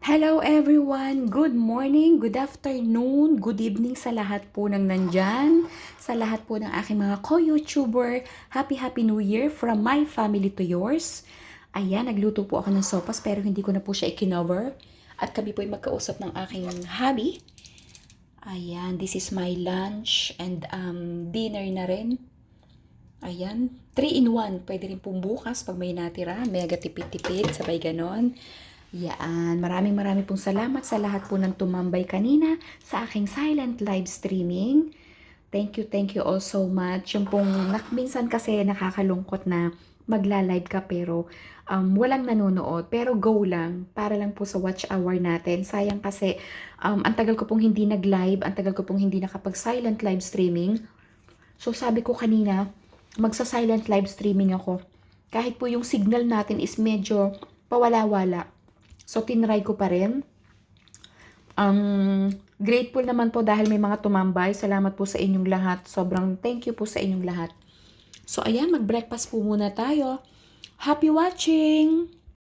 Hello everyone! Good morning, good afternoon, good evening sa lahat po ng nandyan, sa lahat po ng aking mga co-YouTuber. Happy New Year from my family to yours. Ayan, nagluto po ako ng sopas pero hindi ko na po siya ikinover. At kami po ay magkausap ng aking hubby. Ayan, this is my lunch and dinner na rin. Ayan, 3 in 1. Pwede rin pong bukas pag may natira. Mega tipid-tipid, sabay ganon. Yan, maraming pong salamat sa lahat po ng tumambay kanina sa aking silent live streaming. Thank you all so much. Yung pong minsan kasi nakakalungkot na magla-live ka pero walang nanonood. Pero go lang, para lang po sa watch hour natin. Sayang kasi ang tagal ko pong hindi nag-live, ang tagal ko pong hindi nakapag-silent live streaming. So sabi ko kanina, magsa-silent live streaming ako. Kahit po yung signal natin is medyo pawala-wala. So, tinry ko pa rin. Grateful naman po dahil may mga tumambay. Salamat po sa inyong lahat. Sobrang thank you po sa inyong lahat. So, ayan, mag-breakfast po muna tayo. Happy watching!